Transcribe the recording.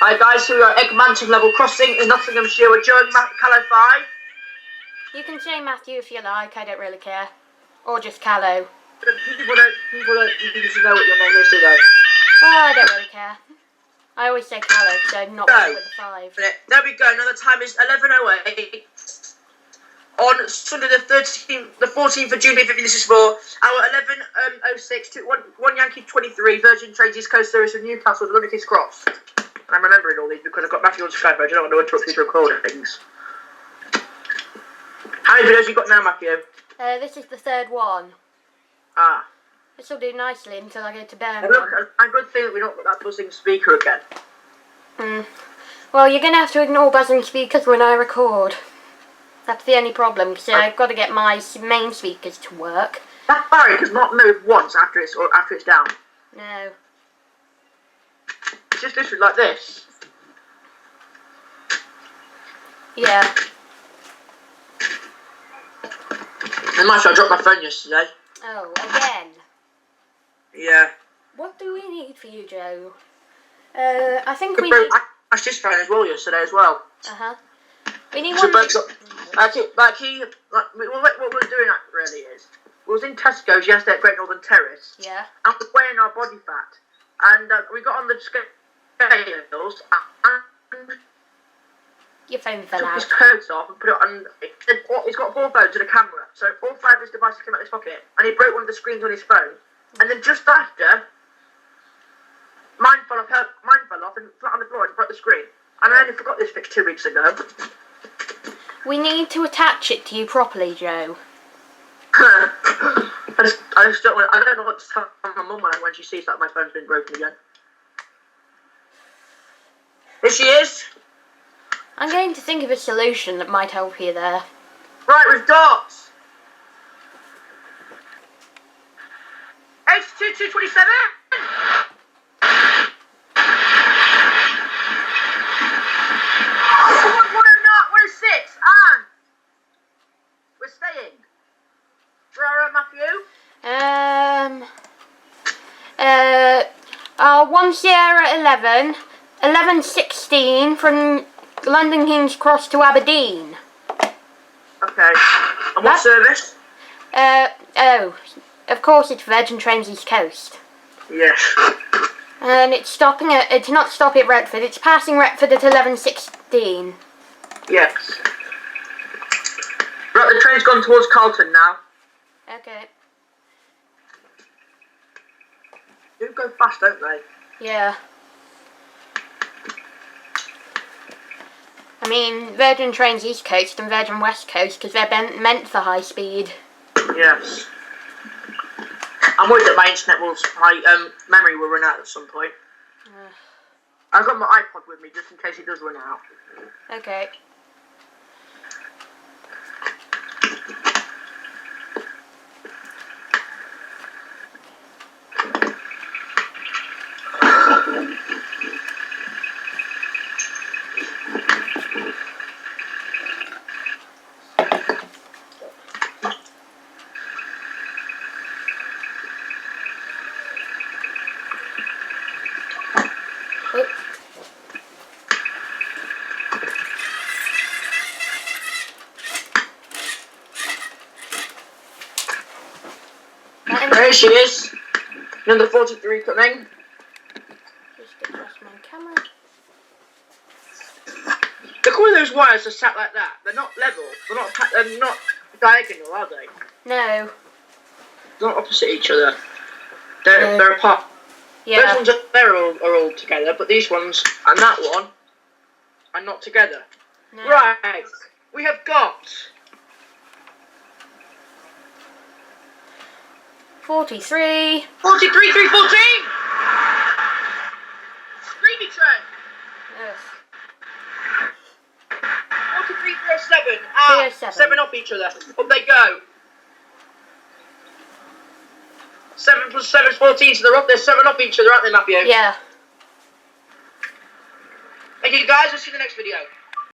Hi guys, so we are Eggmanton level crossing in Nottinghamshire. We're joining Callow 5. You can say Matthew if you like, I don't really care. Or just Callow. People don't usually know what your name is, do they? Oh, I don't really care. I always say Callow because I'm not good with the 5. There we go, now the time is 11:08 on Sunday the 14th of June. This is for our 11:06 to 1 Yankee 23 Virgin Trains East Coast service from Newcastle to London King's Cross. And I'm remembering all these because I've got Matthew on Skype. I don't want to interrupt these recordings. How many videos have you got now, Matthew? This is the 3rd one. Ah. This will do nicely until I go to bed. Look, a good thing that we don't got that buzzing speaker again. Well, you're going to have to ignore buzzing speakers when I record. That's the only problem, because I've got to get my main speakers to work. That barrier does not move once after it's down. No. It's just literally like this. Yeah. And I dropped my phone yesterday. Oh, again? Yeah. What do we need for you, Joe? I think we need... I smashed his phone as well yesterday as well. Uh-huh. We need so one... what we're doing really is, we was in Tesco's yesterday at Great Northern Terrace. Yeah. And we're weighing our body fat. And we got on the scales and... Your phone fell took out. his coat off and put it on. He's got 4 phones and a camera, so all 5 of his devices came out of his pocket, and he broke one of the screens on his phone. And then just after, mine fell off and flat on the floor and broke the screen. And I only forgot this fix 2 weeks ago. We need to attach it to you properly, Joe. I just don't want. I don't know what to tell my mum when she sees that my phone's been broken again. Here she is. I'm going to think of a solution that might help you there. Right, with dots. H2227. We're 6, and we're staying. Where are Matthew? 1 Sierra 11, 11:16 from London King's Cross to Aberdeen. Okay. And what service? Of course it's Virgin Trains East Coast. Yes. And it's stopping at, it's not stopping at Retford, it's passing Retford at 11:16. Yes. Right, the train's gone towards Carlton now. Okay. They do go fast, don't they? Yeah. I mean, Virgin Trains East Coast and Virgin West Coast, because they're meant for high speed. Yes. I'm worried that my memory will run out at some point. I've got my iPod with me just in case it does run out. Okay. There she is. Number 43 coming. Just adjust my camera. Look at where those wires are sat like that. They're not level. They're not diagonal, are they? No. They're not opposite each other. They're apart. Yeah. Those ones are all together, but these ones and that one are not together. No. Right. We have got 43. 43, 314! Greedy train! Yes. 43, 307. 7 off each other. Up they go. 7 plus 7 is 14, so they're up there 7 off each other, aren't they, Matthew? Yeah. Thank you guys, we'll see you in the next video.